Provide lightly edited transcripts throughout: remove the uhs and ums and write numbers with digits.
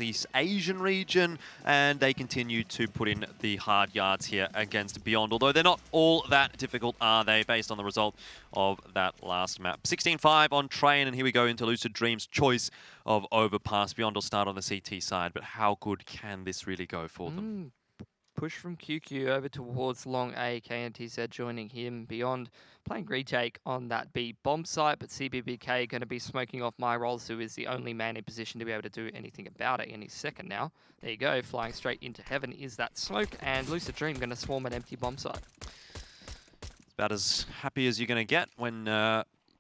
East Asian region, and they continue to put in the hard yards here against Beyond, although they're not all that difficult, are they, based on the result of that last map. 16-5 on Train, and here we go into Lucid Dream's choice of Overpass. Beyond will start on the CT side, but how good can this really go for them? Push from QQ over towards Long A. KNTZ joining him. Beyond playing retake on that B bomb site, but CBBK going to be smoking off My Rolls, who is the only man in position to be able to do anything about it. And he's second now. There you go, flying straight into heaven is that smoke, and Lucid Dream going to swarm an empty bomb site. It's about as happy as you're going to get when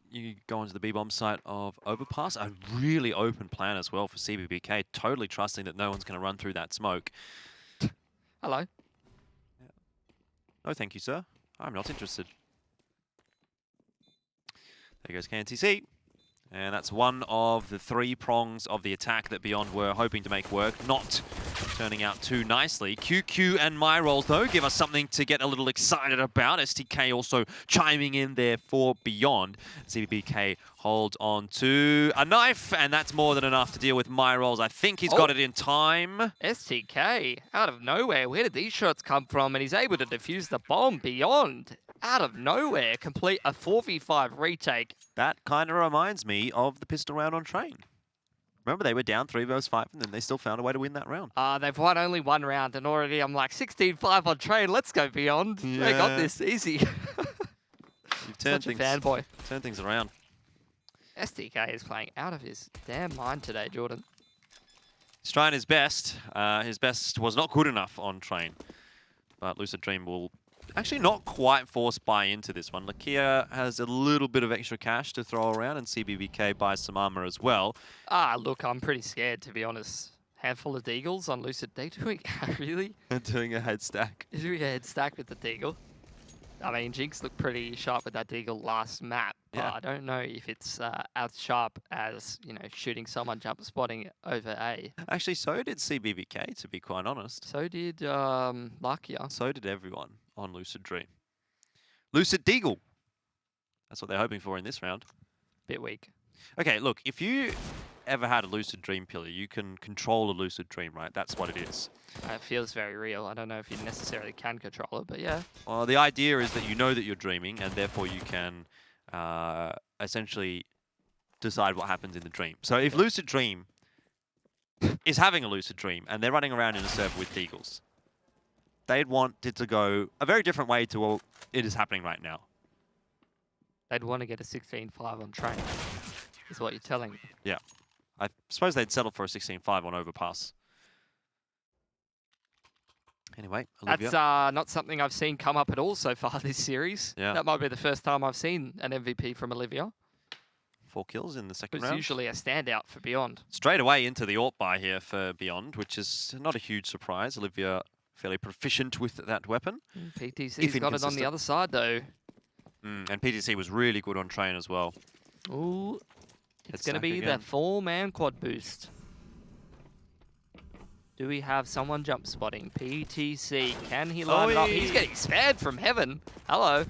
you go onto the B-bomb site of Overpass. A really open plan as well for CBBK, totally trusting that no one's going to run through that smoke. Hello. Yeah. No, thank you, sir. I'm not interested. There goes KNTC. And that's one of the three prongs of the attack that Beyond were hoping to make work. Not turning out too nicely. QQ and My Rolls, though, give us something to get a little excited about. STK also chiming in there for Beyond. CBBK holds on to a knife, and that's more than enough to deal with My Rolls. I think he's got it in time. STK, out of nowhere. Where did these shots come from? And he's able to defuse the bomb. Beyond, out of nowhere, complete a 4v5 retake. That kind of reminds me of the pistol round on Train. Remember, they were down 3 versus 5, and then they still found a way to win that round. They've won only one round, and already I'm like, 16-5 on Train, let's go Beyond. Yeah. They got this, easy. You've turned Such a fanboy. Turned things around. STK is playing out of his damn mind today, Jordan. He's trying his best. His best was not good enough on Train. But Lucid Dream will actually not quite force buy into this one. Lakia has a little bit of extra cash to throw around, and CBBK buys some armor as well. Look, I'm pretty scared, to be honest. Handful of deagles on Lucid. They doing, really? Doing a head stack. Doing a head stack with the deagle. I mean, Jinx looked pretty sharp with that deagle last map, but yeah. I don't know if it's as sharp as, you know, shooting someone jump spotting over A. Actually, so did CBBK, to be quite honest. So did Lakia. So did everyone on Lucid Dream. Lucid Deagle. That's what they're hoping for in this round. Bit weak. Okay, look, if you ever had a Lucid Dream pillar, you can control a Lucid Dream, right? That's what it is. It feels very real. I don't know if you necessarily can control it, but yeah. Well, the idea is that you know that you're dreaming, and therefore you can essentially decide what happens in the dream. So if Lucid Dream is having a Lucid Dream, and they're running around in a server with Deagles, they'd want it to go a very different way to what it is happening right now. They'd want to get a 16-5 on Train, is what you're telling me. Yeah. I suppose they'd settle for a 16-5 on Overpass. Anyway, Olivia. That's not something I've seen come up at all so far this series. Yeah. That might be the first time I've seen an MVP from Olivia. 4 kills in the second round. round. It's usually a standout for Beyond. Straight away into the AWP buy here for Beyond, which is not a huge surprise. Olivia fairly proficient with that weapon. PTC's got it on the other side, though. And PTC was really good on Train as well. Ooh, it's going to be the 4-man quad boost. Do we have someone jump spotting? PTC, can he line it up? He's getting spammed from heaven. Hello.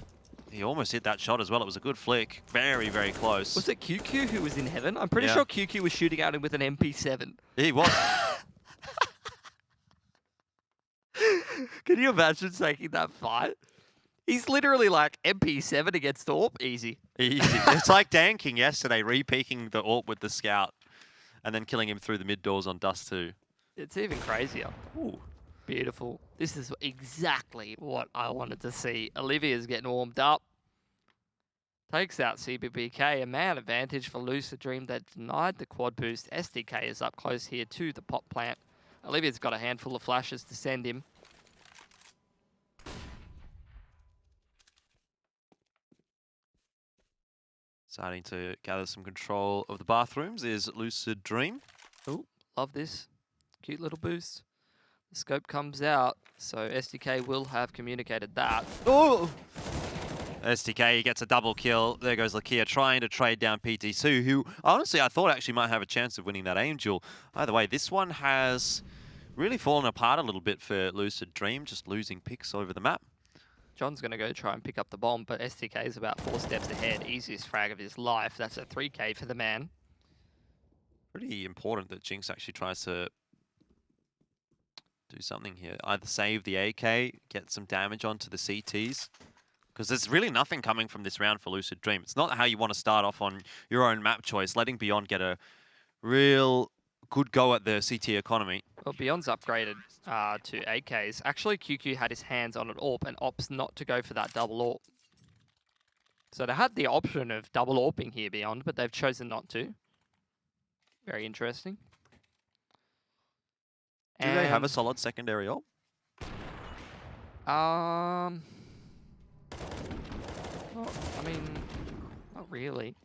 He almost hit that shot as well. It was a good flick. Very, very close. Was it QQ who was in heaven? I'm pretty sure QQ was shooting at him with an MP7. He was. Can you imagine taking that fight? He's literally like MP7 against AWP. Easy. Easy. It's like Dan King yesterday, re-peeking the AWP with the scout and then killing him through the mid doors on Dust 2. It's even crazier. Ooh. Beautiful. This is exactly what I wanted to see. Olivia's getting warmed up. Takes out CBBK. A man advantage for Lucid Dream that denied the quad boost. SDK is up close here to the pot plant. Olivia's got a handful of flashes to send him. Starting to gather some control of the bathrooms is Lucid Dream. Oh, love this. Cute little boost. The scope comes out, so SDK will have communicated that. Oh! SDK gets a double kill. There goes Lakia trying to trade down PTC, who honestly I thought actually might have a chance of winning that Angel. Either way, this one has really fallen apart a little bit for Lucid Dream, just losing picks over the map. John's going to go try and pick up the bomb, but STK is about 4 steps ahead. Easiest frag of his life. That's a 3K for the man. Pretty important that Jinx actually tries to do something here. Either save the AK, get some damage onto the CTs. Because there's really nothing coming from this round for Lucid Dream. It's not how you want to start off on your own map choice, letting Beyond get a real good go at the CT economy. Well, Beyond's upgraded to AKs. Actually, QQ had his hands on an AWP and opts not to go for that double AWP. So they had the option of double AWPing here, Beyond, but they've chosen not to. Very interesting. Do they have a solid secondary AWP? Well, I mean, not really.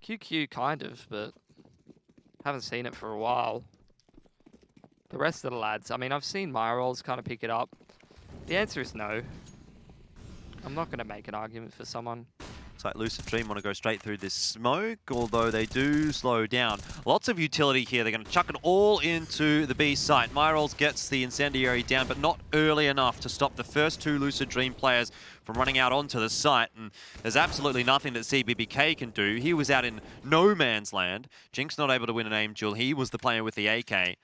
QQ kind of, but haven't seen it for a while. The rest of the lads, I mean, I've seen my roles kind of pick it up. The answer is no. I'm not going to make an argument for someone. It's like Lucid Dream want to go straight through this smoke, although they do slow down. Lots of utility here. They're going to chuck it all into the B site. Myrolls gets the incendiary down, but not early enough to stop the first two Lucid Dream players from running out onto the site. And there's absolutely nothing that CBBK can do. He was out in no man's land. Jinx not able to win an aim duel. He was the player with the AK. And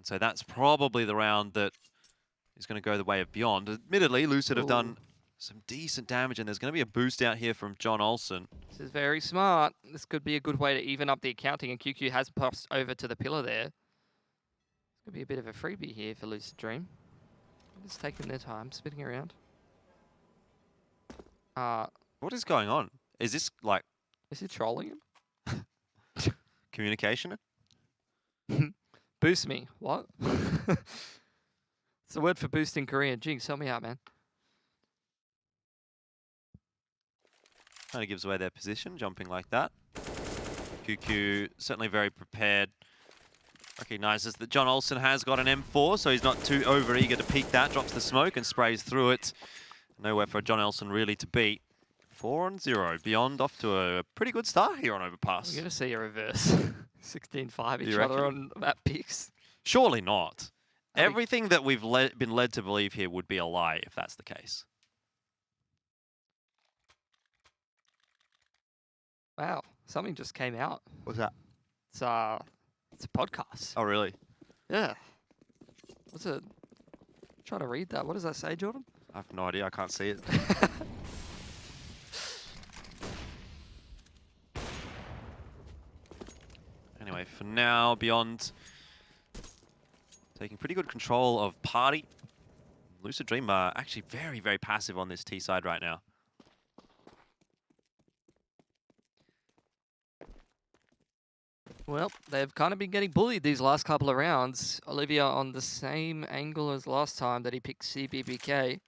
so that's probably the round that is going to go the way of Beyond. Admittedly, Lucid have done some decent damage, and there's going to be a boost out here from John Olsen. This is very smart. This could be a good way to even up the accounting, and QQ has passed over to the pillar there. It's going to be a bit of a freebie here for Lucid Dream. Just taking their time, spinning around. What is going on? Is this, like... Is he trolling him? Communication? Boost me. What? It's the word for boost in Korean. Jinx, help me out, man. Kind of gives away their position, jumping like that. QQ certainly very prepared. Recognizes that John Olsen has got an M4, so he's not too over-eager to peek that. Drops the smoke and sprays through it. Nowhere for John Olsen really to beat. 4-0. Beyond off to a pretty good start here on Overpass. You're going to see a reverse. 16-5 each other on map picks. Surely not. Everything that we've been led to believe here would be a lie if that's the case. Wow, something just came out. What's that? It's a podcast. Oh, really? Yeah. What's it? Trying to read that. What does that say, Jordan? I have no idea. I can't see it. Anyway, for now, Beyond taking pretty good control of Party. Lucid Dream are actually very, very passive on this T side right now. Well, they've kind of been getting bullied these last couple of rounds. Olivia on the same angle as last time that he picked CBBK.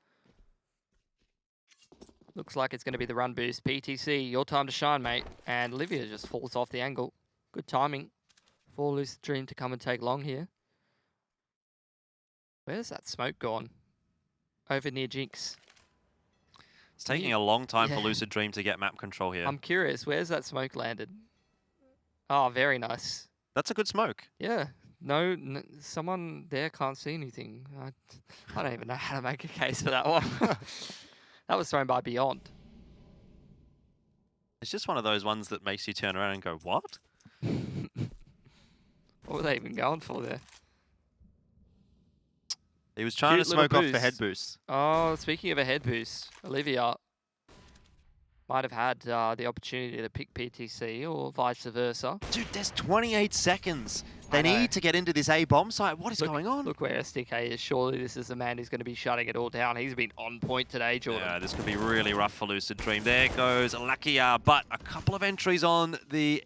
Looks like it's going to be the run boost. PTC, your time to shine, mate. And Olivia just falls off the angle. Good timing for Lucid Dream to come and take long here. Where's that smoke gone? Over near Jinx. It's taking a long time for Lucid Dream to get map control here. I'm curious, where's that smoke landed? Oh, very nice. That's a good smoke. Yeah. No, someone there can't see anything. I don't even know how to make a case for that one. That was thrown by Beyond. It's just one of those ones that makes you turn around and go, what? What were they even going for there? He was trying to smoke off the head boost. Oh, speaking of a head boost, Olivia might have had the opportunity to pick PTC or vice versa. Dude, there's 28 seconds. They need to get into this A bomb site. What is going on? Look where SDK is. Surely this is the man who's going to be shutting it all down. He's been on point today, Jordan. Yeah, this could be really rough for Lucid Dream. There goes Lakia, but a couple of entries on the...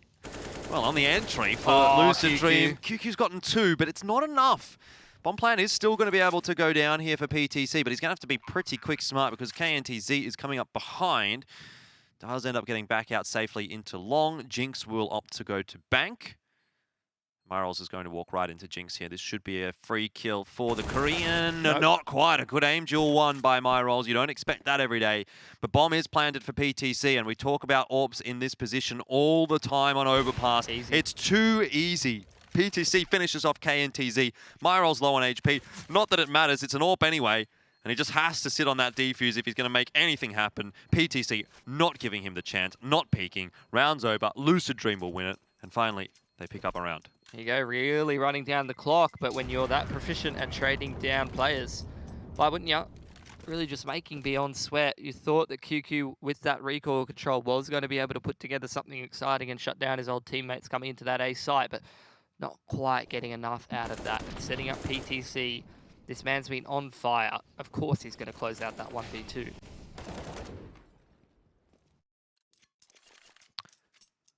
Well, on the entry for Lucid Dream. QQ's gotten 2, but it's not enough. Bomb Plan is still going to be able to go down here for PTC, but he's going to have to be pretty quick smart because KNTZ is coming up behind. Does end up getting back out safely into long. Jinx will opt to go to bank. Myrolls is going to walk right into Jinx here. This should be a free kill for the Korean. Nope. Not quite a good aim duel won by Myrolls. You don't expect that every day. But bomb is planted for PTC, and we talk about AWPs in this position all the time on Overpass. Easy. It's too easy. PTC finishes off KNTZ. Myrolls low on HP. Not that it matters. It's an AWP anyway. And he just has to sit on that defuse if he's going to make anything happen. PTC not giving him the chance, not peeking. Round's over. Lucid Dream will win it. And finally, they pick up a round. Here you go, really running down the clock, but when you're that proficient at trading down players, why wouldn't you? Really just making Beyond sweat. You thought that QQ, with that recoil control, was going to be able to put together something exciting and shut down his old teammates coming into that A site, but not quite getting enough out of that. Setting up PTC, this man's been on fire. Of course he's going to close out that 1v2.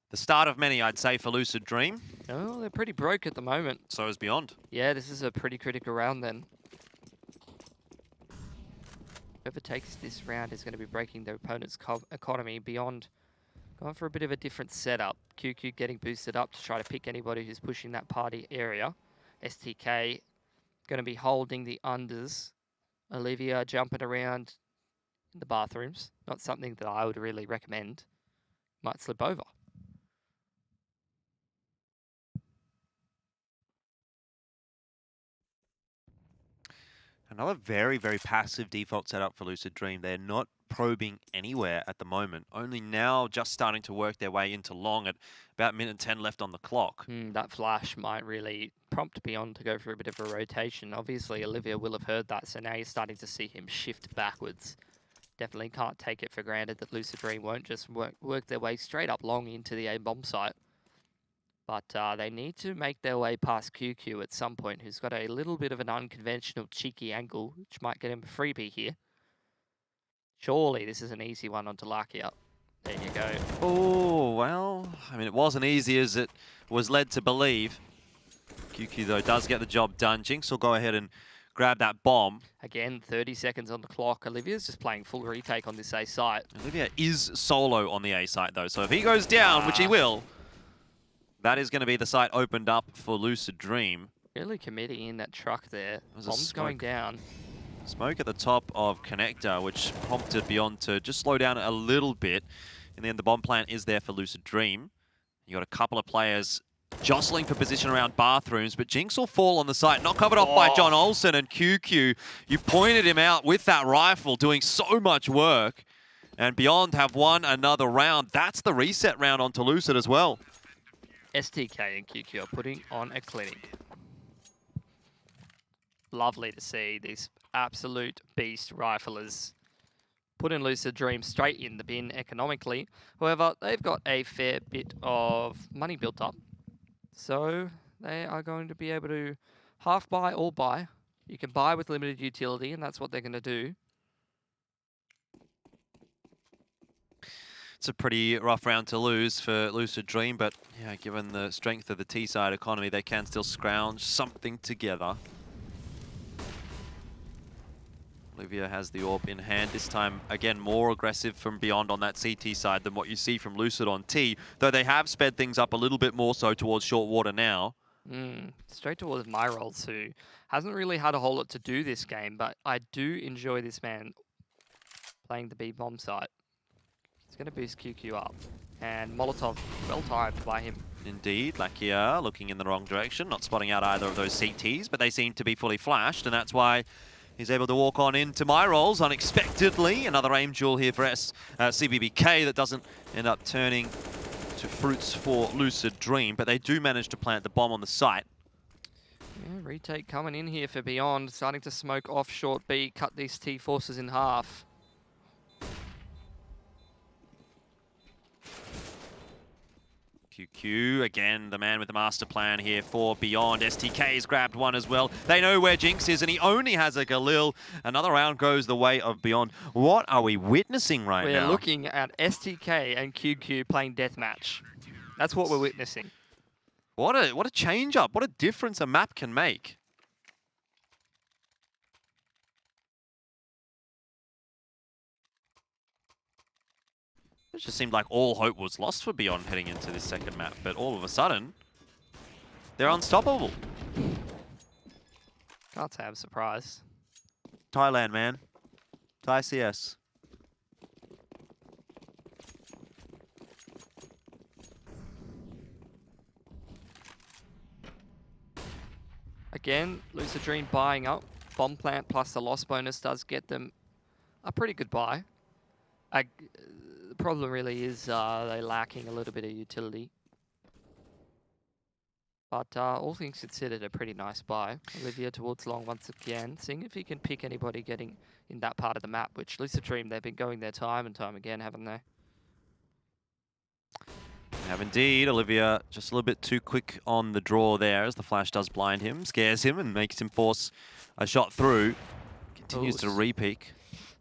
The start of many, I'd say, for Lucid Dream. Oh, they're pretty broke at the moment. So is Beyond. Yeah, this is a pretty critical round then. Whoever takes this round is going to be breaking their opponent's economy. Beyond going for a bit of a different setup. QQ getting boosted up to try to pick anybody who's pushing that party area. STK going to be holding the unders. Olivia jumping around in the bathrooms. Not something that I would really recommend. Might slip over. Another very, very passive default setup for Lucid Dream. They're not probing anywhere at the moment. Only now just starting to work their way into long at about minute 10 left on the clock. That flash might really prompt Beyond to go for a bit of a rotation. Obviously, Olivia will have heard that, so now you're starting to see him shift backwards. Definitely can't take it for granted that Lucid Dream won't just work their way straight up long into the A-bomb site. But they need to make their way past QQ at some point, who's got a little bit of an unconventional cheeky angle, which might get him a freebie here. Surely this is an easy one onto Lakia. There you go. Oh, well, I mean, it wasn't easy as it was led to believe. QQ, though, does get the job done. Jinx will go ahead and grab that bomb. Again, 30 seconds on the clock. Olivia's just playing full retake on this A site. Olivia is solo on the A site, though, so if he goes down, which he will, that is going to be the site opened up for Lucid Dream. Really committing in that truck there. Bomb's going down. Smoke at the top of Connector, which prompted Beyond to just slow down a little bit. In the end, the bomb plant is there for Lucid Dream. You got a couple of players jostling for position around bathrooms, but Jinx will fall on the site, not covered off by John Olsen. And QQ, you pointed him out with that rifle, doing so much work. And Beyond have won another round. That's the reset round onto Lucid as well. STK and QQ are putting on a clinic. Lovely to see these absolute beast riflers putting Lucid Dream straight in the bin economically. However, they've got a fair bit of money built up. So they are going to be able to half buy or buy. You can buy with limited utility, and that's what they're going to do. It's a pretty rough round to lose for Lucid Dream, but yeah, given the strength of the T-side economy, they can still scrounge something together. Olivia has the orb in hand. This time, again, more aggressive from Beyond on that CT side than what you see from Lucid on T, though they have sped things up a little bit more so towards short water now. Straight towards Myrolls, who hasn't really had a whole lot to do this game, but I do enjoy this man playing the B-bomb site. It's going to boost QQ up. And Molotov, well timed by him. Indeed, Lakia looking in the wrong direction, not spotting out either of those CTs, but they seem to be fully flashed, and that's why he's able to walk on into Myrolls unexpectedly. Another aim duel here for CBBK that doesn't end up turning to fruits for Lucid Dream, but they do manage to plant the bomb on the site. Yeah, retake coming in here for Beyond, starting to smoke off short B, cut these T forces in half. QQ, again, the man with the master plan here for Beyond. STK's grabbed one as well. They know where Jinx is, and he only has a Galil. Another round goes the way of Beyond. What are we witnessing right now? We're looking at STK and QQ playing deathmatch. That's what we're witnessing. What a change-up. What a difference a map can make. It just seemed like all hope was lost for Beyond heading into this second map, but all of a sudden, they're unstoppable. Can't say I'm surprised. Thailand, man. Thai CS. Again, Lucid Dream buying up. Bomb plant plus the loss bonus does get them a pretty good buy. The problem really is they're lacking a little bit of utility. But all things considered, a pretty nice buy. Olivia towards long once again, seeing if he can pick anybody getting in that part of the map, which Lucid Dream, they've been going there time and time again, haven't they? Have indeed. Olivia just a little bit too quick on the draw there as the flash does blind him, scares him and makes him force a shot through. Continues to re-peek.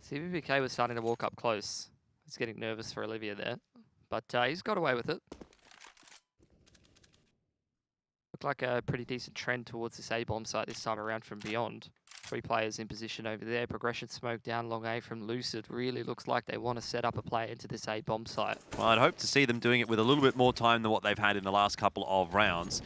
CBBK was starting to walk up close. He's getting nervous for Olivia there, but he's got away with it. Looked like a pretty decent trend towards this A-bomb site this time around from Beyond. 3 players in position over there. Progression smoke down long A from Lucid. Really looks like they want to set up a play into this A-bomb site. Well, I'd hope to see them doing it with a little bit more time than what they've had in the last couple of rounds.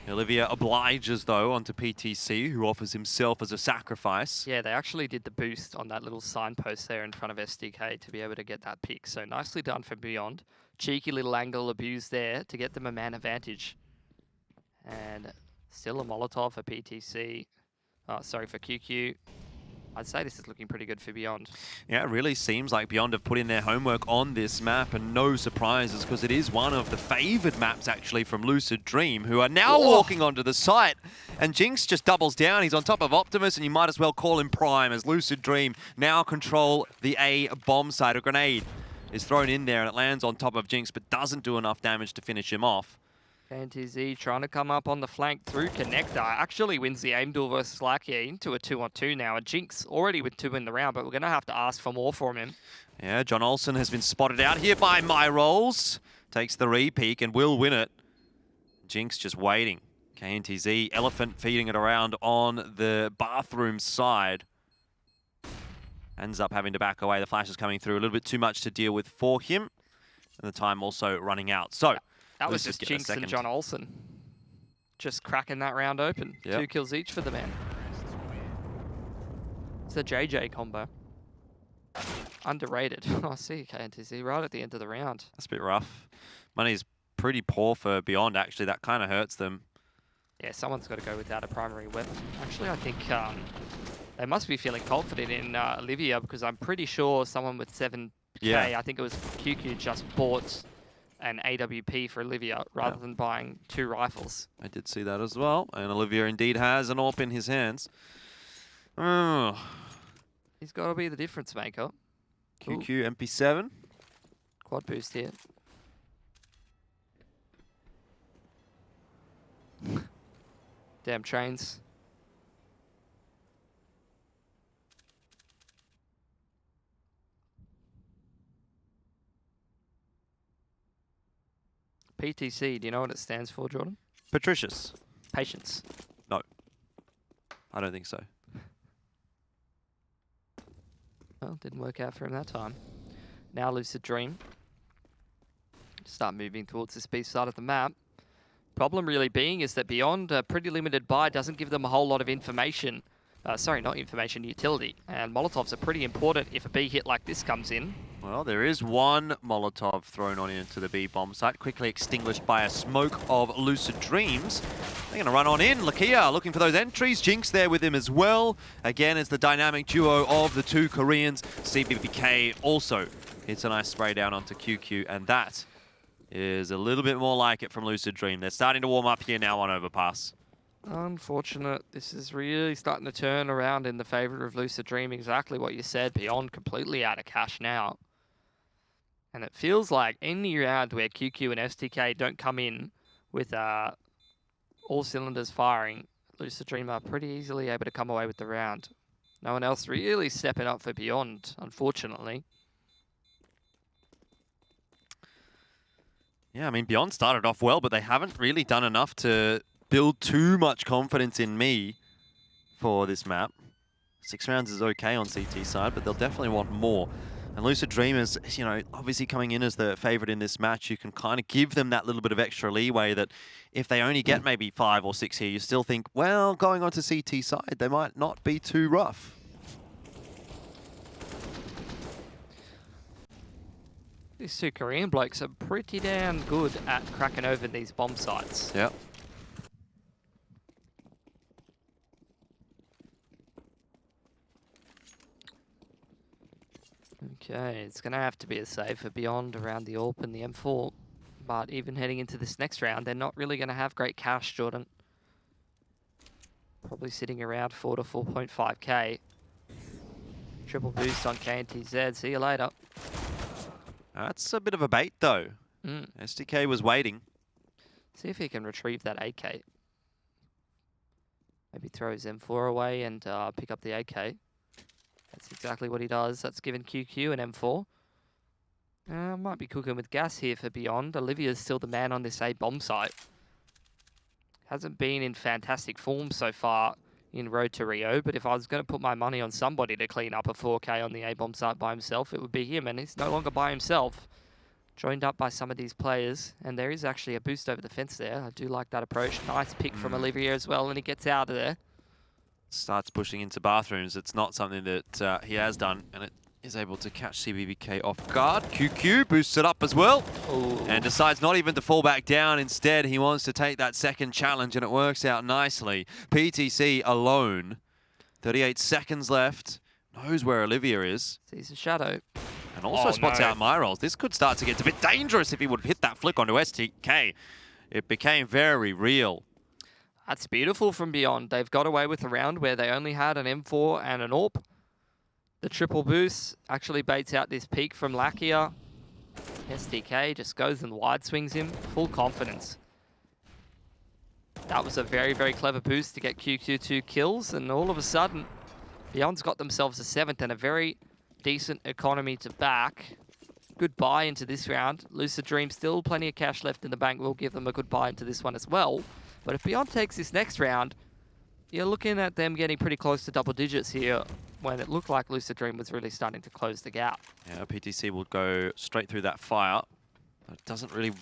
Olivia obliges, though, onto PTC, who offers himself as a sacrifice. Yeah, they actually did the boost on that little signpost there in front of SDK to be able to get that pick. So nicely done from Beyond. Cheeky little angle abuse there to get them a man advantage. And still a Molotov for PTC. Oh, sorry, for QQ. I'd say this is looking pretty good for Beyond. Yeah, it really seems like Beyond have put in their homework on this map, and no surprises, because it is one of the favoured maps, actually, from Lucid Dream, who are now walking onto the site. And Jinx just doubles down. He's on top of Optimus, and you might as well call him Prime, as Lucid Dream now control the A bomb site. A grenade is thrown in there, and it lands on top of Jinx, but doesn't do enough damage to finish him off. KNTZ trying to come up on the flank through Connector. Actually wins the aim duel versus Lackey into a 2-on-2 now. And Jinx already with 2 in the round, but we're going to have to ask for more from him. Yeah, John Olsen has been spotted out here by MyRolls. Takes the re-peek and will win it. Jinx just waiting. KNTZ, Elephant feeding it around on the bathroom side. Ends up having to back away. The flash is coming through. A little bit too much to deal with for him. And the time also running out. So that was just Jinx and John Olsen. Just cracking that round open. Yep. 2 kills each for the man. It's the JJ combo. Underrated. I see KNTZ right at the end of the round. That's a bit rough. Money's pretty poor for Beyond, actually. That kind of hurts them. Yeah, someone's got to go without a primary weapon. Actually, I think they must be feeling confident in Olivia, because I'm pretty sure someone with 7K, I think it was QQ, just bought an AWP for Olivia rather than buying 2 rifles. I did see that as well, and Olivia indeed has an AWP in his hands. Oh. He's got to be the difference maker. QQ MP7. Quad boost here. Damn trains. PTC, do you know what it stands for, Jordan? Patricius. Patience. No. I don't think so. Well, didn't work out for him that time. Now Lucid Dream. Start moving towards this B side of the map. Problem really being is that Beyond a pretty limited buy doesn't give them a whole lot of information. Sorry, not information, utility. And Molotovs are pretty important if a B hit like this comes in. Well, there is one Molotov thrown on into the B bomb site, quickly extinguished by a smoke of Lucid Dreams. They're going to run on in. Lakia looking for those entries. Jinx there with him as well. Again, it's the dynamic duo of the 2 Koreans. CBBK also hits a nice spray down onto QQ, and that is a little bit more like it from Lucid Dream. They're starting to warm up here now on Overpass. Unfortunate. This is really starting to turn around in the favor of Lucid Dream. Exactly what you said. Beyond completely out of cash now. And it feels like any round where QQ and STK don't come in with all cylinders firing, Lucid Dream are pretty easily able to come away with the round. No one else really stepping up for Beyond, unfortunately. Yeah, I mean, Beyond started off well, but they haven't really done enough to build too much confidence in me for this map. 6 rounds is okay on CT side, but they'll definitely want more. And Lucid Dream is, you know, obviously coming in as the favorite in this match. You can kind of give them that little bit of extra leeway that if they only get maybe 5 or 6 here, you still think, well, going on to CT side, they might not be too rough. These 2 Korean blokes are pretty damn good at cracking open these bomb sites. Yep. Okay, it's going to have to be a save for Beyond around the AWP and the M4. But even heading into this next round, they're not really going to have great cash, Jordan. Probably sitting around 4 to 4.5k. Triple boost on KNTZ. See you later. That's a bit of a bait, though. SDK was waiting. See if he can retrieve that AK. Maybe throw his M4 away and pick up the AK. That's exactly what he does. That's given QQ an M4. Might be cooking with gas here for Beyond. Olivia's still the man on this A bomb site. Hasn't been in fantastic form so far in Road to Rio, but if I was going to put my money on somebody to clean up a 4K on the A bomb site by himself, it would be him, and he's no longer by himself. Joined up by some of these players, and there is actually a boost over the fence there. I do like that approach. Nice pick from Olivia as well, and he gets out of there. Starts pushing into bathrooms. It's not something that he has done, and it is able to catch CBBK off guard. QQ boosts it up as well. Ooh. And decides not even to fall back down. Instead, he wants to take that second challenge, and it works out nicely. PTC alone. 38 seconds left. Knows where Olivia is. Sees a shadow. And also spots out my rolls. This could start to get a bit dangerous if he would have hit that flick onto STK. It became very real. That's beautiful from Beyond. They've got away with a round where they only had an M4 and an AWP. The triple boost actually baits out this peak from Lakia. STK just goes and wide swings him. Full confidence. That was a very, very clever boost to get QQ 2 kills. And all of a sudden, Beyond's got themselves a 7th and a very decent economy to back. Good buy into this round. Lucid Dream still plenty of cash left in the bank. We'll give them a good buy into this one as well. But if Beyond takes this next round, you're looking at them getting pretty close to double digits here when it looked like Lucid Dream was really starting to close the gap. Yeah, PTC will go straight through that fire. It doesn't really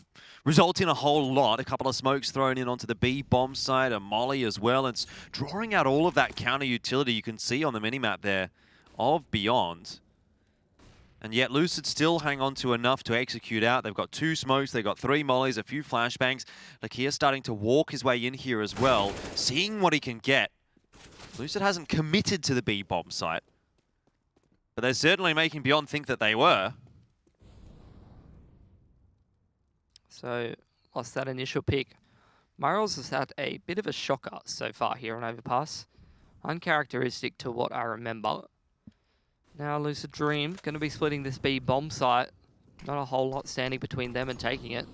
result in a whole lot. A couple of smokes thrown in onto the B bomb side, a molly as well. It's drawing out all of that counter utility you can see on the minimap there of Beyond. And yet Lucid still hang on to enough to execute out. They've got 2 smokes, they've got 3 mollies, a few flashbangs. Lakia's starting to walk his way in here as well, seeing what he can get. Lucid hasn't committed to the B bomb site, but they're certainly making Beyond think that they were. So, lost that initial pick. Myrles has had a bit of a shocker so far here on Overpass. Uncharacteristic to what I remember. Now Lucid Dream going to be splitting this B bomb site. Not a whole lot standing between them and taking it.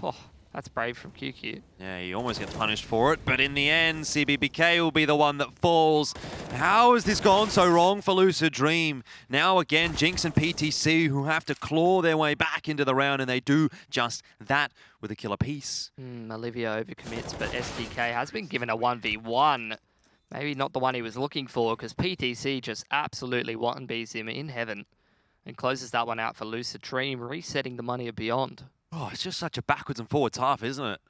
Oh, that's brave from QQ. Yeah, he almost gets punished for it, but in the end, CBBK will be the one that falls. How has this gone so wrong for Lucid Dream? Now again, Jinx and PTC who have to claw their way back into the round, and they do just that with a killer piece. Olivia overcommits, but SDK has been given a 1v1. Maybe not the one he was looking for, because PTC just absolutely 1Bs him in heaven and closes that one out for Lucid Dream, resetting the money of Beyond. Oh, it's just such a backwards and forwards half, isn't it?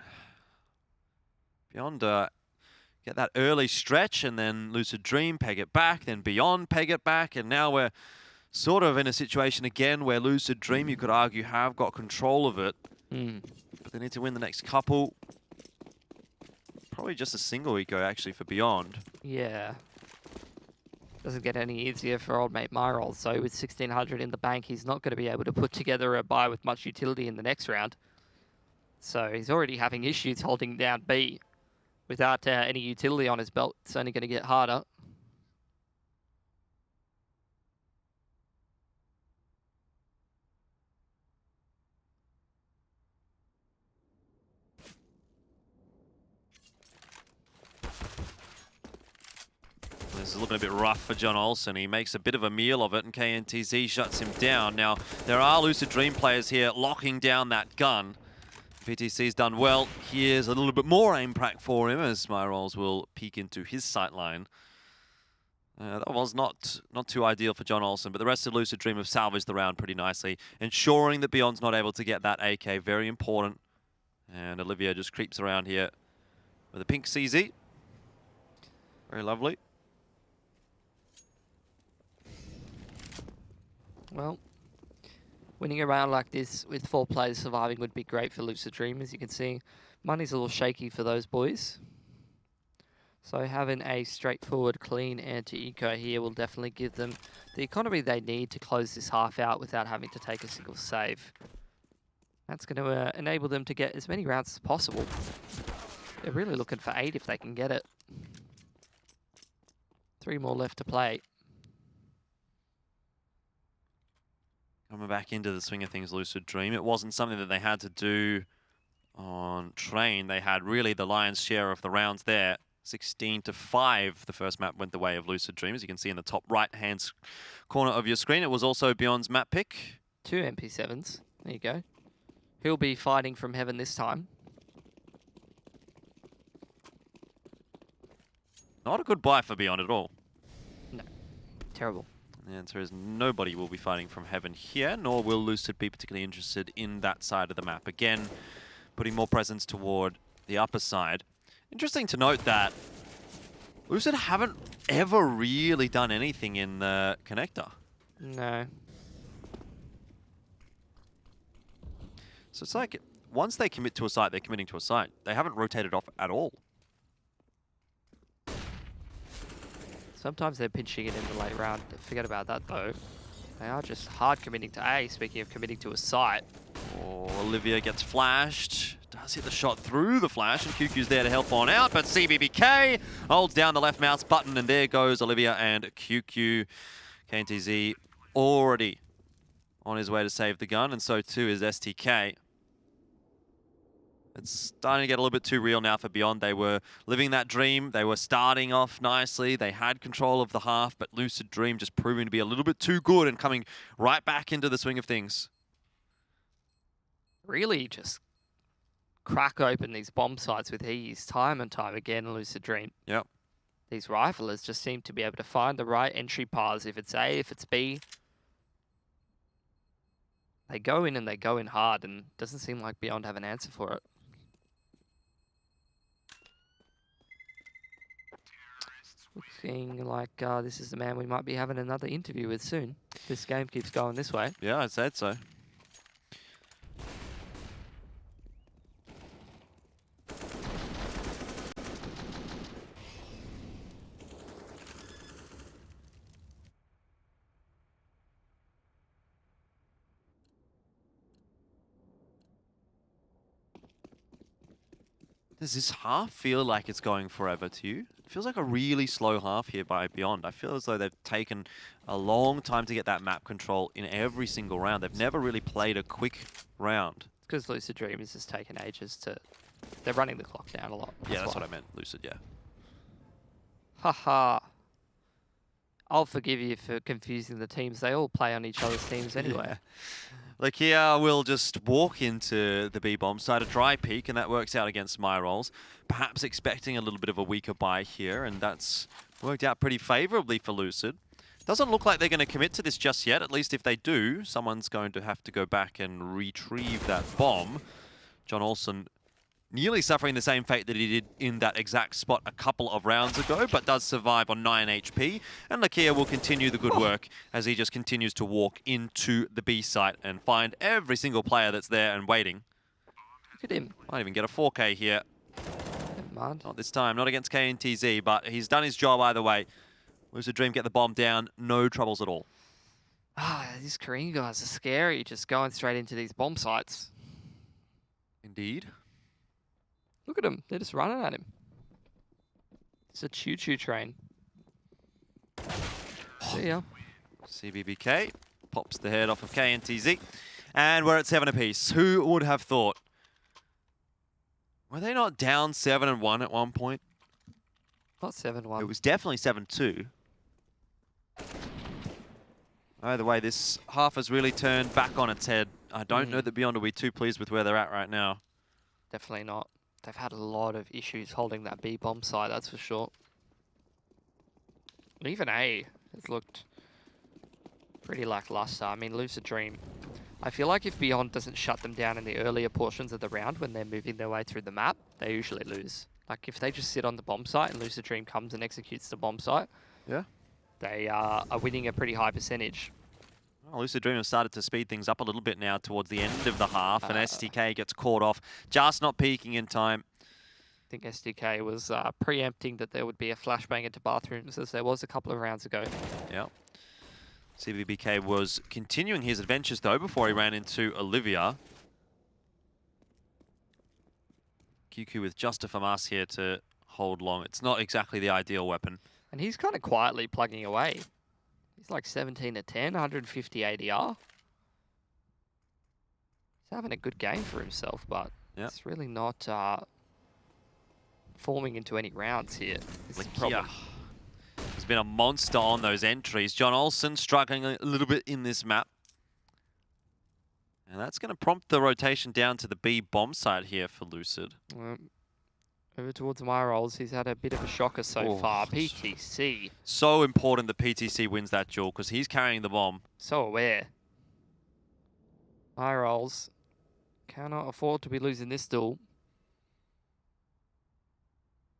Beyond get that early stretch, and then Lucid Dream peg it back, then Beyond peg it back, and now we're sort of in a situation again where Lucid Dream, you could argue, have got control of it. But they need to win the next couple. Probably just a single eco, actually, for Beyond. Yeah. Doesn't get any easier for old mate Myrol. So with 1,600 in the bank, he's not going to be able to put together a buy with much utility in the next round. So he's already having issues holding down B. Without any utility on his belt, it's only going to get harder. This is looking a bit rough for John Olsen. He makes a bit of a meal of it, and KNTZ shuts him down. Now, there are Lucid Dream players here locking down that gun. PTC's done well. Here's a little bit more aim prac for him as Myrolls will peek into his sightline. That was not too ideal for John Olsen, but the rest of Lucid Dream have salvaged the round pretty nicely, ensuring that Beyond's not able to get that AK. Very important. And Olivia just creeps around here with a pink CZ. Very lovely. Well, winning a round like this with 4 players surviving would be great for Lucid Dream. As you can see, money's a little shaky for those boys. So having a straightforward, clean anti-eco here will definitely give them the economy they need to close this half out without having to take a single save. That's going to enable them to get as many rounds as possible. They're really looking for 8 if they can get it. 3 more left to play. Coming back into the swing of things, Lucid Dream. It wasn't something that they had to do on Train. They had really the lion's share of the rounds there. 16-5, the first map went the way of Lucid Dream. As you can see in the top right-hand corner of your screen, it was also Beyond's map pick. 2 MP7s. There you go. He'll be fighting from heaven this time. Not a good buy for Beyond at all. No. Terrible. The answer is nobody will be fighting from heaven here, nor will Lucid be particularly interested in that side of the map. Again, putting more presence toward the upper side. Interesting to note that Lucid haven't ever really done anything in the connector. No. So it's like, once they commit to a site, they're committing to a site. They haven't rotated off at all. Sometimes they're pinching it in the late round. Forget about that, though. They are just hard committing to A, speaking of committing to a site. Oh, Olivia gets flashed. Does hit the shot through the flash, and QQ's there to help on out, but CBBK holds down the left mouse button, and there goes Olivia and QQ. KNTZ already on his way to save the gun, and so too is STK. It's starting to get a little bit too real now for Beyond. They were living that dream. They were starting off nicely. They had control of the half, but Lucid Dream just proving to be a little bit too good and coming right back into the swing of things. Really just crack open these bomb sites with ease time and time again, Lucid Dream. Yep. These riflers just seem to be able to find the right entry paths. If it's A, if it's B, they go in and they go in hard, and it doesn't seem like Beyond have an answer for it. Looking like this is the man we might be having another interview with soon. This game keeps going this way. Yeah, I said so. Does this half feel like it's going forever to you? It feels like a really slow half here by Beyond. I feel as though they've taken a long time to get that map control in every single round. They've never really played a quick round. Because Lucid Dream has just taken ages to... They're running the clock down a lot. Yeah, that's what I meant. Lucid, yeah. Haha. I'll forgive you for confusing the teams. They all play on each other's teams anyway. Yeah. Like here, we'll just walk into the B-bomb side, a dry peak, and that works out against my rolls. Perhaps expecting a little bit of a weaker buy here, and that's worked out pretty favorably for Lucid. Doesn't look like they're going to commit to this just yet. At least if they do, someone's going to have to go back and retrieve that bomb. John Olsen nearly suffering the same fate that he did in that exact spot a couple of rounds ago, but does survive on 9 HP. And Lakia will continue the good work as he just continues to walk into the B site and find every single player that's there and waiting. Look at him. Might even get a 4K here. Never mind. Not this time, not against KNTZ, but he's done his job either way. Lucid Dream get the bomb down, no troubles at all. Ah, these Korean guys are scary, just going straight into these bomb sites. Indeed. Look at them. They're just running at him. It's a choo-choo train. See ya. CBBK pops the head off of KNTZ. And we're at 7 apiece. Who would have thought? Were they not down 7-1 at one point? Not 7-1. It was definitely 7-2. Either way, this half has really turned back on its head. I don't know that Beyond will be too pleased with where they're at right now. Definitely not. They've had a lot of issues holding that B bomb side, that's for sure. And even A has looked pretty lackluster. I mean, Lucid Dream. I feel like if Beyond doesn't shut them down in the earlier portions of the round when they're moving their way through the map, they usually lose. Like, if they just sit on the bomb site and Lucid Dream comes and executes the bomb site, yeah, they are winning a pretty high percentage. Well, Lucid Dream have started to speed things up a little bit now towards the end of the half, and STK gets caught off, just not peaking in time. I think STK was preempting that there would be a flashbang into bathrooms, as there was a couple of rounds ago. Yeah. CBBK was continuing his adventures, though, before he ran into Olivia. QQ with just a FAMAS here to hold long. It's not exactly the ideal weapon. And he's kind of quietly plugging away. He's like 17 to 10, 150 ADR. He's having a good game for himself, but it's really not forming into any rounds here. This is the problem. He's been a monster on those entries. John Olsen struggling a little bit in this map. And that's going to prompt the rotation down to the B bomb site here for Lucid. Over towards my rolls, he's had a bit of a shocker so far. PTC. So important that PTC wins that duel because he's carrying the bomb. So aware. My rolls cannot afford to be losing this duel.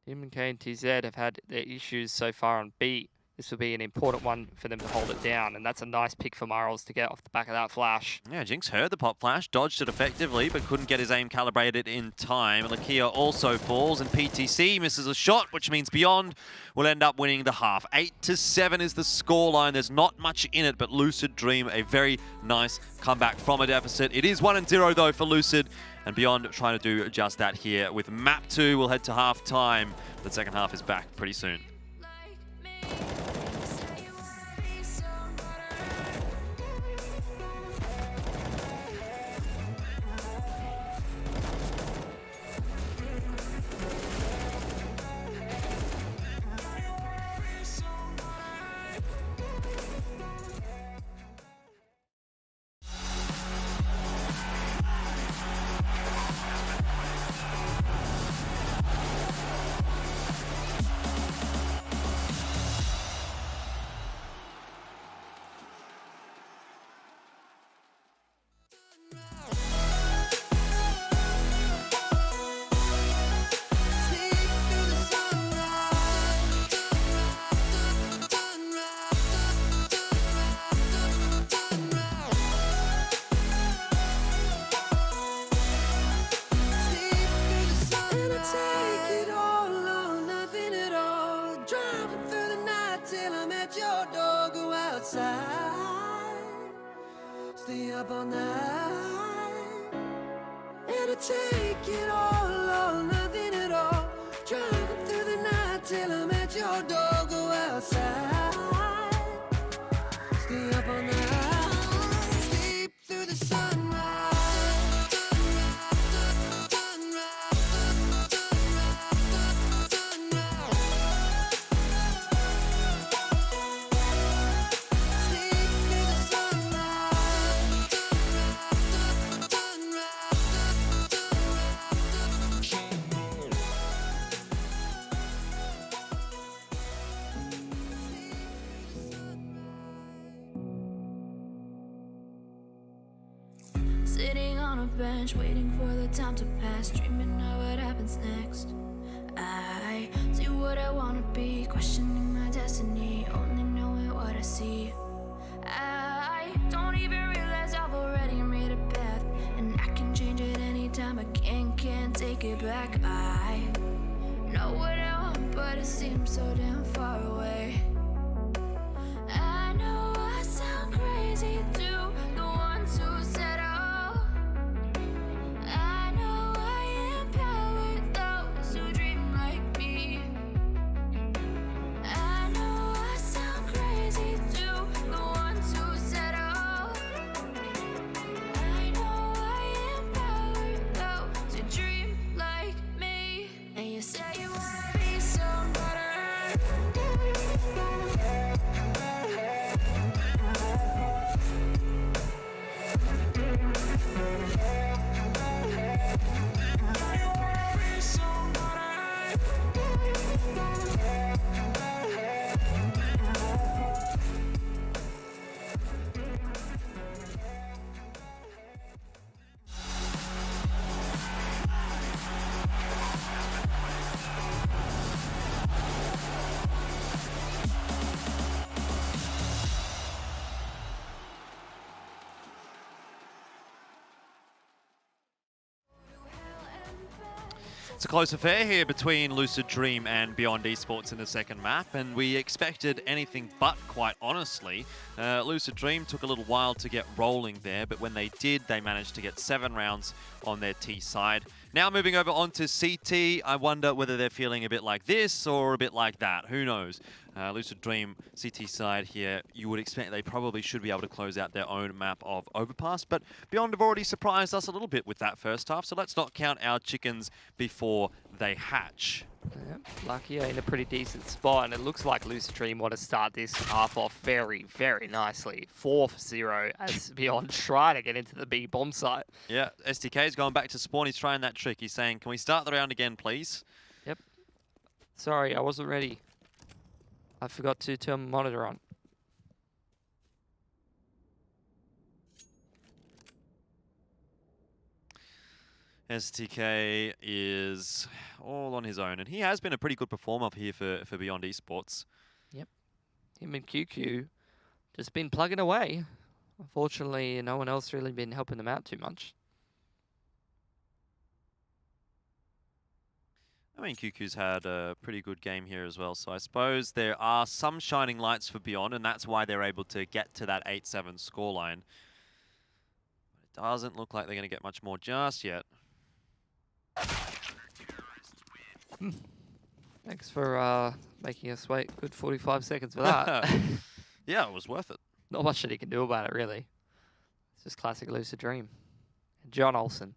Him and KNTZ have had their issues so far on B. This will be an important one for them to hold it down, and that's a nice pick for Myrals to get off the back of that flash. Yeah, Jinx heard the pop flash, dodged it effectively, but couldn't get his aim calibrated in time. Lakia also falls, and PTC misses a shot, which means Beyond will end up winning the half. 8-7 is the scoreline. There's not much in it, but Lucid Dream, a very nice comeback from a deficit. It is 1-0 though for Lucid, and Beyond trying to do just that here. With map 2, we'll head to half time. The second half is back pretty soon. Stay up all night, and I take it all or nothing at all. Driving through the night till I'm at your door. Go outside, stay up all night, sleep through the sunrise. Sitting on a bench, waiting for the time to pass, dreaming of what happens next. I see what I wanna be, questioning my destiny, only knowing what I see. I don't even realize I've already made a path, and I can change it anytime. I can't take it back. I know what I want, but it seems so damn far away. I know I sound crazy to the ones who said It's a close affair here between Lucid Dream and Beyond Esports in the second map, and we expected anything but, quite honestly. Lucid Dream took a little while to get rolling there, but when they did, they managed to get 7 rounds on their T side. Now moving over onto CT, I wonder whether they're feeling a bit like this or a bit like that. Who knows? Lucid Dream, CT side here, you would expect they probably should be able to close out their own map of Overpass, but Beyond have already surprised us a little bit with that first half, so let's not count our chickens before they hatch. Yep, Lucky in a pretty decent spot, and it looks like Lucid Dream want to start this half off very, very nicely. 4-0 as Beyond try to get into the B bomb site. Yeah, STK's going back to spawn. He's trying that trick. He's saying, can we start the round again, please? Yep. Sorry, I wasn't ready. I forgot to turn my monitor on. STK is all on his own, and he has been a pretty good performer here for Beyond Esports. Yep. Him and QQ just been plugging away. Unfortunately, no one else really been helping them out too much. I mean, QQ's had a pretty good game here as well, so I suppose there are some shining lights for Beyond, and that's why they're able to get to that 8-7 scoreline. It doesn't look like they're going to get much more just yet. Thanks for making us wait. Good 45 seconds for that. Yeah, it was worth it. Not much that he can do about it, really. It's just classic Lucid Dream. And John Olsen.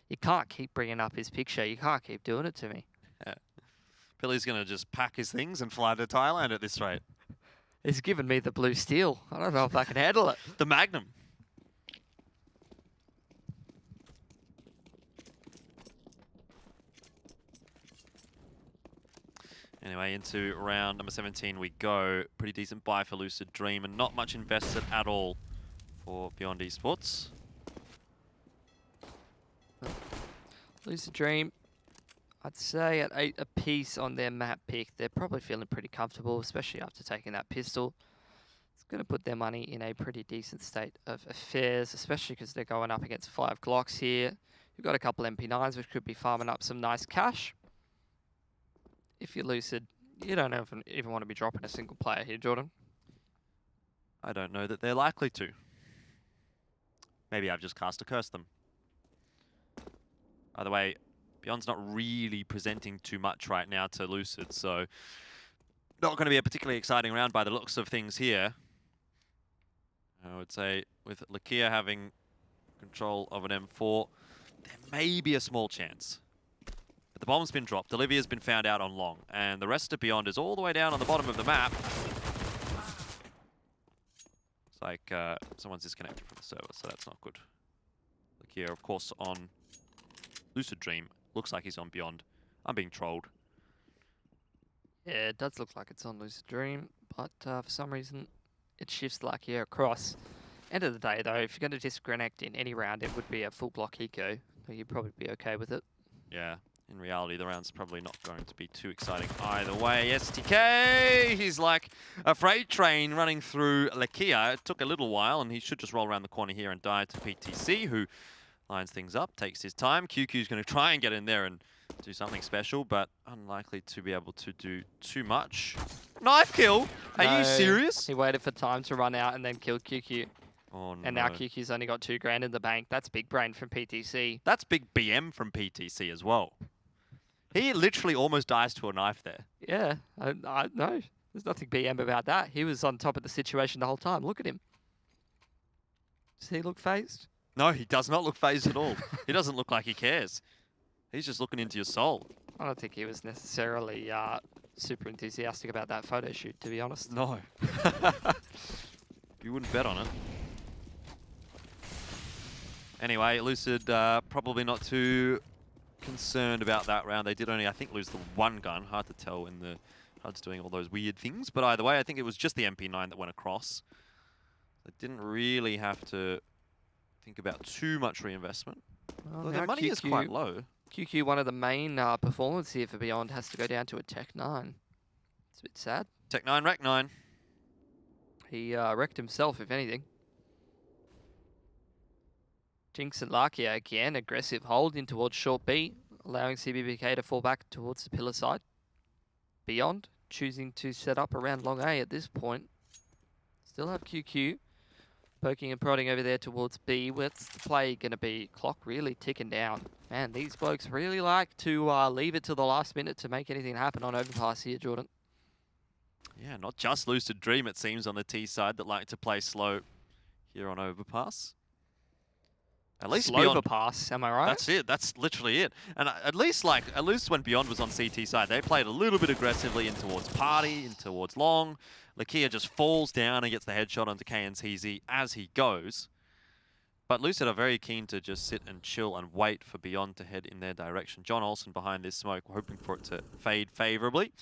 You can't keep bringing up his picture. You can't keep doing it to me. Yeah. Billy's going to just pack his things and fly to Thailand at this rate. He's given me the blue steel. I don't know if I can handle it. The Magnum. Anyway, into round number 17 we go. Pretty decent buy for Lucid Dream and not much invested at all for Beyond Esports. Lucid Dream, I'd say at 8 apiece on their map pick, they're probably feeling pretty comfortable, especially after taking that pistol. It's going to put their money in a pretty decent state of affairs, especially because they're going up against 5 Glocks here. You've got a couple MP9s, which could be farming up some nice cash. If you're Lucid, you don't even want to be dropping a single player here, Jordan. I don't know that they're likely to. Maybe I've just cast a curse them. By the way, Beyond's not really presenting too much right now to Lucid, so not going to be a particularly exciting round by the looks of things here. I would say with Lakia having control of an M4, there may be a small chance. But the bomb's been dropped, Olivia's been found out on long, and the rest of Beyond is all the way down on the bottom of the map. It's like someone's disconnected from the server, so that's not good. Lakia, of course, on Lucid Dream. Looks like he's on Beyond. I'm being trolled. Yeah, it does look like it's on Lucid Dream, but for some reason it shifts Lakia across. End of the day, though, if you're going to disconnect in any round, it would be a full block eco. So you'd probably be okay with it. Yeah, in reality, the round's probably not going to be too exciting either way. STK, he's like a freight train running through Lakia. It took a little while, and he should just roll around the corner here and die to PTC, who lines things up, takes his time. QQ's going to try and get in there and do something special, but unlikely to be able to do too much. Knife kill? Are you serious? He waited for time to run out and then killed QQ. Oh, no. And now QQ's only got 2 grand in the bank. That's big brain from PTC. That's big BM from PTC as well. He literally almost dies to a knife there. Yeah, I no, there's nothing BM about that. He was on top of the situation the whole time. Look at him. Does he look phased? No, he does not look phased at all. He doesn't look like he cares. He's just looking into your soul. I don't think he was necessarily super enthusiastic about that photo shoot, to be honest. No. You wouldn't bet on it. Anyway, Lucid probably not too concerned about that round. They did only, I think, lose the 1 gun. Hard to tell when the HUD's doing all those weird things. But either way, I think it was just the MP9 that went across. They didn't really have to think about too much reinvestment. Well, Their money is quite low. QQ, one of the main performers here for Beyond, has to go down to a Tech 9. It's a bit sad. Tech 9, Rec 9. He wrecked himself, if anything. Jinx and Lakia again, aggressive hold in towards short B, allowing CBBK to fall back towards the pillar side. Beyond, choosing to set up around long A at this point. Still have QQ. Poking and prodding over there towards B. What's the play going to be? Clock really ticking down. Man, these blokes really like to leave it to the last minute to make anything happen on Overpass here, Jordan. Yeah, not just Lucid Dream, it seems, on the T side that like to play slow here on Overpass. At least Slow Beyond. Overpass, am I right? That's it. That's literally it. And at least when Beyond was on CT side, they played a little bit aggressively in towards Party, in towards Long. Lakia just falls down and gets the headshot onto KNTZ as he goes. But Lucid are very keen to just sit and chill and wait for Beyond to head in their direction. John Olsen behind this smoke, hoping for it to fade favorably.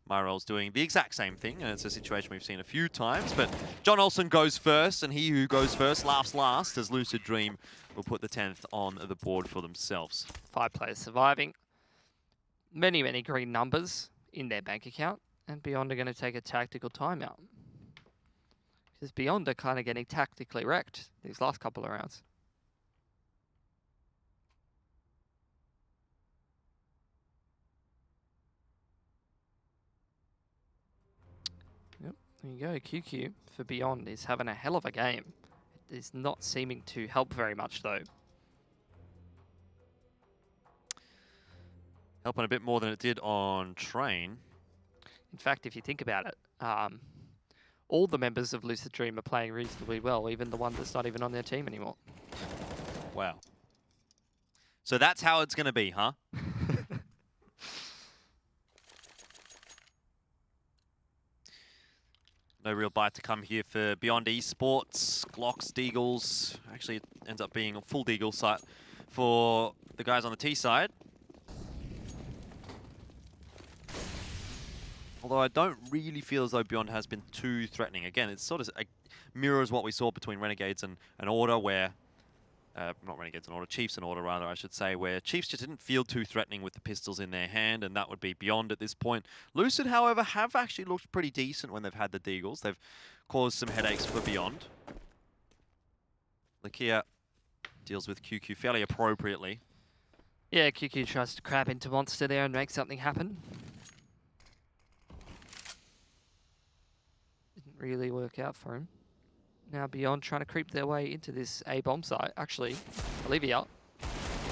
Myrol's doing the exact same thing, and it's a situation we've seen a few times. But John Olsen goes first, and he who goes first laughs last, as Lucid Dream will put the 10th on the board for themselves. 5 players surviving. Many, many green numbers in their bank account. And Beyond are going to take a tactical timeout. Because Beyond are kind of getting tactically wrecked these last couple of rounds. Yep, there you go. QQ for Beyond is having a hell of a game. It is not seeming to help very much, though. Helping a bit more than it did on Train. In fact, if you think about it, all the members of Lucid Dream are playing reasonably well, even the one that's not even on their team anymore. Wow. So that's how it's going to be, huh? No real bite to come here for Beyond Esports. Glocks, Deagles. Actually, it ends up being a full Deagle site for the guys on the T side. Although I don't really feel as though Beyond has been too threatening. Again, it sort of mirrors what we saw between Renegades and Order, where... not Renegades and Order, Chiefs and Order, rather, I should say, where Chiefs just didn't feel too threatening with the pistols in their hand, and that would be Beyond at this point. Lucid, however, have actually looked pretty decent when they've had the Deagles. They've caused some headaches for Beyond. Lakia deals with QQ fairly appropriately. Yeah, QQ tries to crab into Monster there and make something happen. Didn't really work out for him. Now Beyond trying to creep their way into this A-bomb site. Actually, Olivia,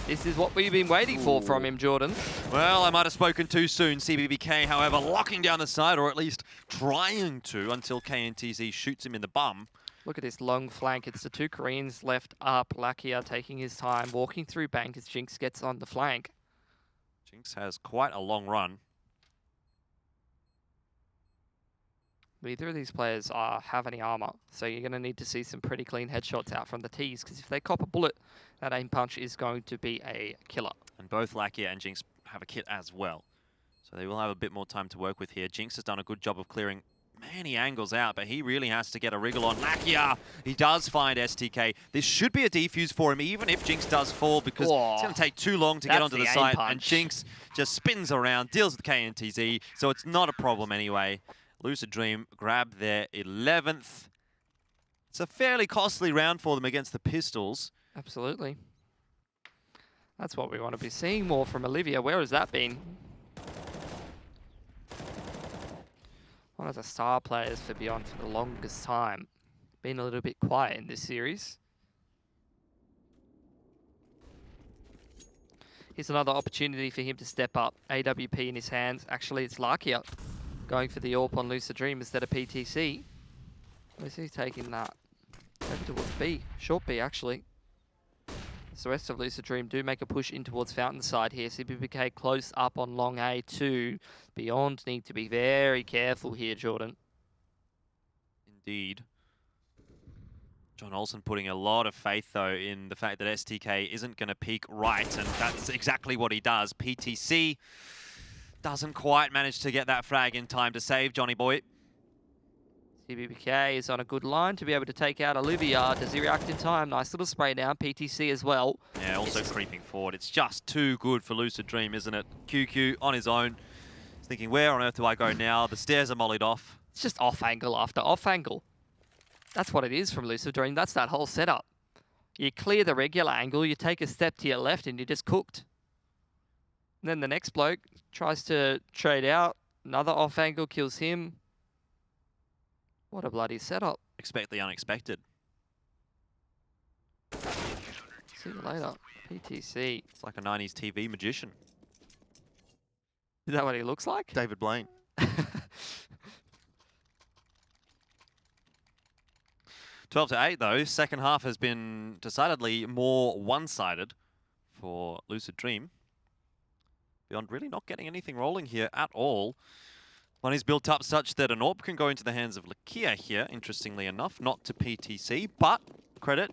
this is what we've been waiting for from him, Jordan. Well, I might have spoken too soon. CBBK, however, locking down the side, or at least trying to, until KNTZ shoots him in the bum. Look at this long flank. It's the 2 Koreans left up. Lakia taking his time, walking through bank as Jinx gets on the flank. Jinx has quite a long run. Neither of these players have any armor, so you're going to need to see some pretty clean headshots out from the Ts, because if they cop a bullet, that aim punch is going to be a killer. And both Lakia and Jinx have a kit as well, so they will have a bit more time to work with here. Jinx has done a good job of clearing many angles out, but he really has to get a wriggle on. Lakia, he does find STK. This should be a defuse for him, even if Jinx does fall, because it's going to take too long to get onto the site, and Jinx just spins around, deals with KNTZ, so it's not a problem anyway. Lucid Dream grab their 11th. It's a fairly costly round for them against the Pistols. Absolutely. That's what we want to be seeing more from Olivia. Where has that been? One of the star players for Beyond for the longest time. Been a little bit quiet in this series. Here's another opportunity for him to step up. AWP in his hands. Actually, it's Lakia going for the AWP on Lucid Dream instead of PTC. Where's he taking that? Over towards B. Short B, actually. So the rest of Lucid Dream do make a push in towards Fountain side here. CBBK close up on long A2. Beyond need to be very careful here, Jordan. Indeed. John Olsen putting a lot of faith, though, in the fact that STK isn't going to peek right, and that's exactly what he does. PTC doesn't quite manage to get that frag in time to save Johnny Boy. CBBK is on a good line to be able to take out Olivia. Does he react in time? Nice little spray down. PTC as well. Yeah, also creeping forward. It's just too good for Lucid Dream, isn't it? QQ on his own. He's thinking, where on earth do I go now? The stairs are mollied off. It's just off angle after off angle. That's what it is from Lucid Dream. That's that whole setup. You clear the regular angle, you take a step to your left, and you're just cooked. And then the next bloke tries to trade out. Another off angle kills him. What a bloody setup. Expect the unexpected. See you later. PTC. It's like a 90s TV magician. Is that what he looks like? David Blaine. 12-8 though. Second half has been decidedly more one-sided for Lucid Dream. Beyond really not getting anything rolling here at all. Money's built up such that an AWP can go into the hands of Lakia here, interestingly enough, not to PTC, but credit,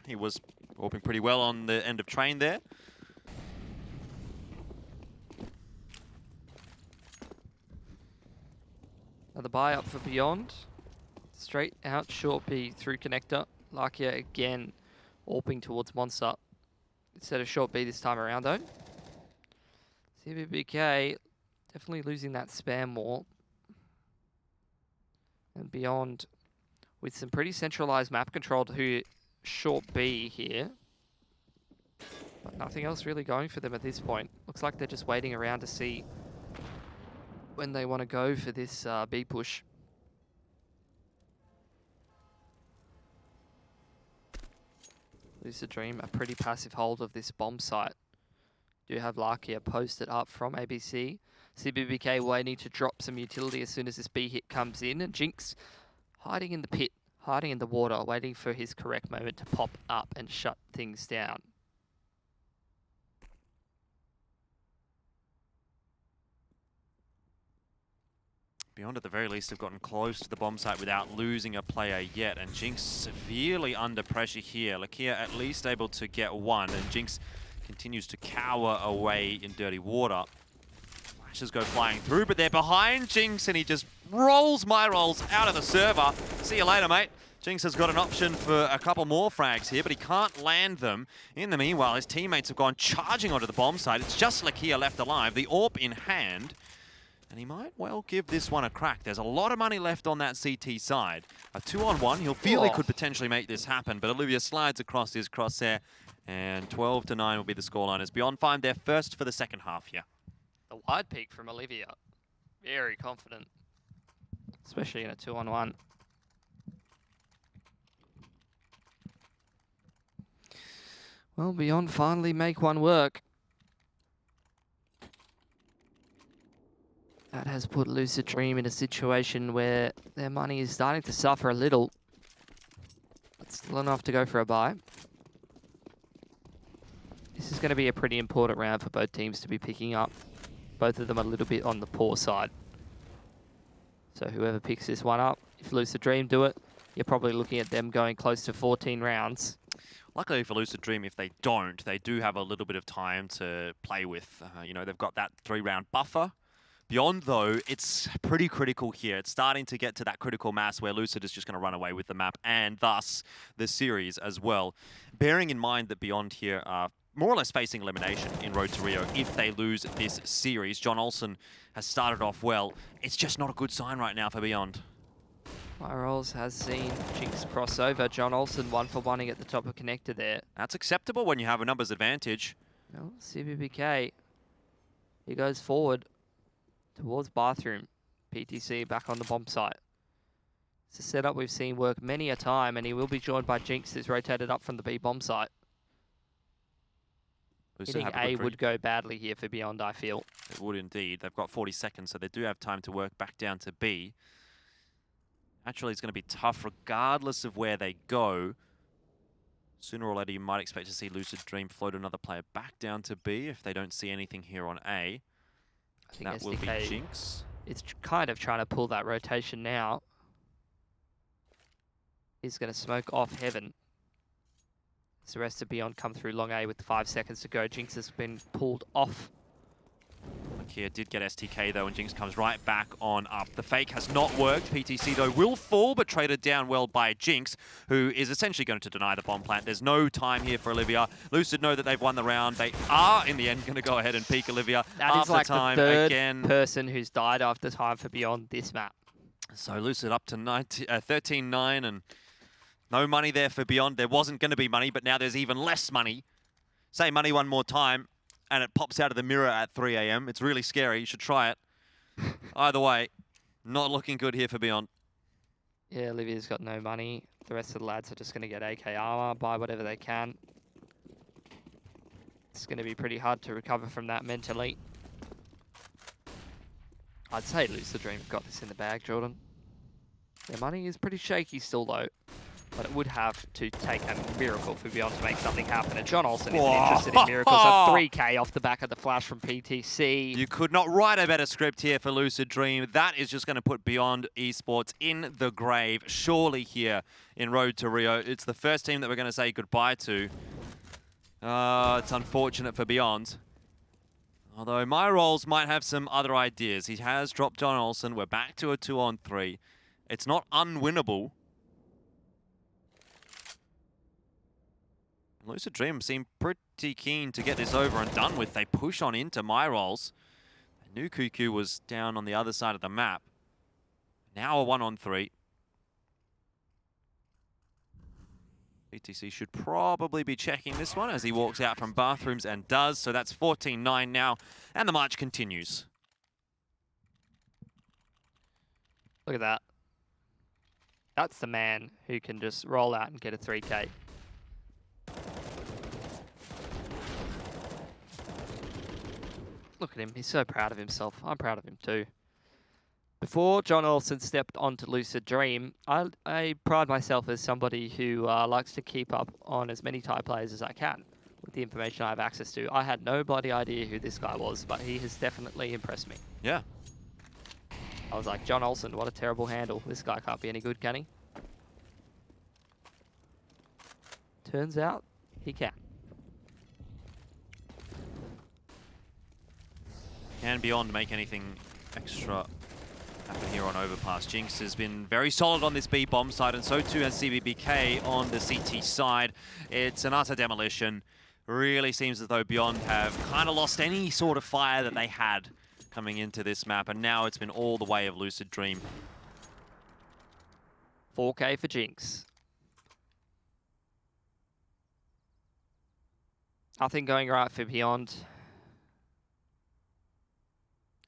he was AWPing pretty well on the end of train there. Another buy up for Beyond. Straight out short B through connector. Lakia again AWPing towards Monster. Instead of short B this time around though. CBBK definitely losing that spam more. And Beyond with some pretty centralized map control to short B here. But nothing else really going for them at this point. Looks like they're just waiting around to see when they want to go for this B push. Lucid Dream, a pretty passive hold of this bomb site. Do have Lakia posted up from ABC. CBBK waiting to drop some utility as soon as this B hit comes in. And Jinx hiding in the pit, hiding in the water, waiting for his correct moment to pop up and shut things down. Beyond at the very least have gotten close to the bomb site without losing a player yet, and Jinx severely under pressure here. Lakia at least able to get one, and Jinx continues to cower away in dirty water. Flashes go flying through, but they're behind Jinx, and he just rolls MyRolls out of the server. See you later, mate. Jinx has got an option for a couple more frags here, but he can't land them. In the meanwhile, his teammates have gone charging onto the bomb site. It's just Lakia left alive, the AWP in hand. And he might well give this one a crack. There's a lot of money left on that CT side. A 2-on-1, he'll feel he could potentially make this happen, but Olivia slides across his crosshair, and 12-9 will be the scoreline as Beyond find their first for the second half here. The wide peak from Olivia. Very confident. Especially in a 2-on-1. Well, Beyond finally make one work. That has put Lucid Dream in a situation where their money is starting to suffer a little. But still enough to go for a buy. This is going to be a pretty important round for both teams to be picking up. Both of them a little bit on the poor side. So whoever picks this one up, if Lucid Dream do it, you're probably looking at them going close to 14 rounds. Luckily for Lucid Dream, if they don't, they do have a little bit of time to play with. You know, they've got that 3-round buffer. Beyond, though, it's pretty critical here. It's starting to get to that critical mass where Lucid is just going to run away with the map and thus the series as well. Bearing in mind that Beyond here are more or less facing elimination in Road to Rio if they lose this series. John Olsen has started off well. It's just not a good sign right now for Beyond. MyRolls has seen Jinx cross over. John Olsen 1-for-1ing at the top of connector there. That's acceptable when you have a numbers advantage. No, CBBK. He goes forward towards bathroom. PTC back on the bomb site. It's a setup we've seen work many a time, and he will be joined by Jinx, who's rotated up from the B bomb site. Hitting A would go badly here for Beyond, I feel. It would indeed. They've got 40 seconds, so they do have time to work back down to B. Actually, it's going to be tough regardless of where they go. Sooner or later, you might expect to see Lucid Dream float another player back down to B if they don't see anything here on A. I think that will be Jinx. It's kind of trying to pull that rotation now. He's going to smoke off Heaven. As the rest of Beyond come through long A with 5 seconds to go. Jinx has been pulled off. Lakia did get STK though, and Jinx comes right back on up. The fake has not worked. PTC though will fall, but traded down well by Jinx, who is essentially going to deny the bomb plant. There's no time here for Olivia. Lucid know that they've won the round. They are, in the end, going to go ahead and peek Olivia. That is like time the third again. person who's died after time for Beyond this map. So Lucid up to 13-9, and no money there for Beyond. There wasn't going to be money, but now there's even less money. Say money one more time, and it pops out of the mirror at 3 AM. It's really scary. You should try it. Either way, not looking good here for Beyond. Yeah, Olivia's got no money. The rest of the lads are just going to get AK armor, buy whatever they can. It's going to be pretty hard to recover from that mentally. I'd say Lucid Dream have got this in the bag, Jordan. Their money is pretty shaky still, though. But it would have to take a miracle for Beyond to make something happen. And John Olsen isn't interested in miracles. A 3K off the back of the flash from PTC. You could not write a better script here for Lucid Dream. That is just going to put Beyond Esports in the grave, surely here in Road to Rio. It's the first team that we're going to say goodbye to. It's unfortunate for Beyond. Although My Rolls might have some other ideas. He has dropped John Olsen. We're back to a 2-on-3. It's not unwinnable. Lucid Dream seem pretty keen to get this over and done with. They push on into My Rolls. I knew QQ was down on the other side of the map. Now a 1-on-3. BTC should probably be checking this one as he walks out from bathrooms and does. So that's 14-9 now, and the march continues. Look at that. That's the man who can just roll out and get a 3K. Look at him, he's so proud of himself. I'm proud of him too. Before John Olsen stepped onto Lucid Dream, I pride myself as somebody who likes to keep up on as many Thai players as I can with the information I have access to. I had no bloody idea who this guy was, but he has definitely impressed me. Yeah. I was like, John Olsen, what a terrible handle. This guy can't be any good, can he? Turns out, he can. Can Beyond make anything extra happen here on Overpass? Jinx has been very solid on this B bomb side, and so too has CBBK on the CT side. It's an utter demolition. Really seems as though Beyond have kind of lost any sort of fire that they had coming into this map, and now it's been all the way of Lucid Dream. 4K for Jinx. Nothing going right for Beyond.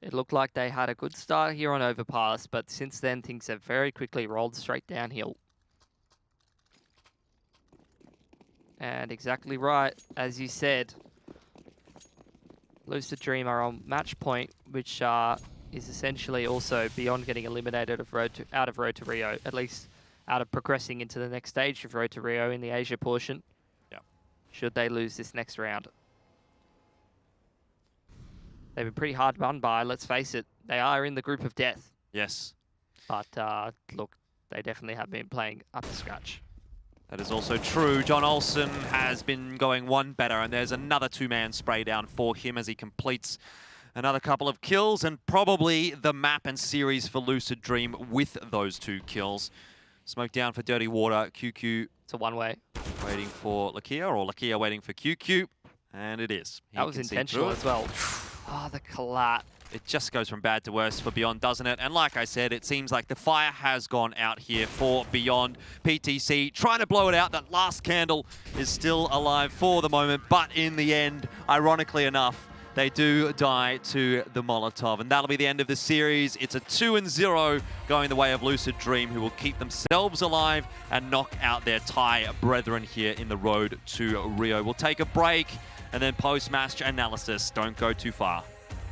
It looked like they had a good start here on Overpass, but since then things have very quickly rolled straight downhill. And exactly right, as you said, Lucid Dream are on match point, which is essentially also Beyond getting eliminated out of Road to Rio, at least out of progressing into the next stage of Road to Rio in the Asia portion. Yeah. Should they lose this next round. They've been pretty hard run by, let's face it. They are in the group of death. Yes. But look, they definitely have been playing up to scratch. That is also true. John Olsen has been going one better, and there's another two-man spray down for him as he completes another couple of kills, and probably the map and series for Lucid Dream with those 2 kills. Smoke down for Dirty Water. QQ. It's a one-way. Waiting for Lakia, or Lakia waiting for QQ. And it is. That was intentional as well. Oh, the collat. It just goes from bad to worse for Beyond, doesn't it? And like I said, it seems like the fire has gone out here for Beyond. PTC trying to blow it out. That last candle is still alive for the moment. But in the end, ironically enough, they do die to the Molotov. And that'll be the end of the series. It's a 2-0 going the way of Lucid Dream, who will keep themselves alive and knock out their Thai brethren here in the Road to Rio. We'll take a break, and then post-match analysis. Don't go too far.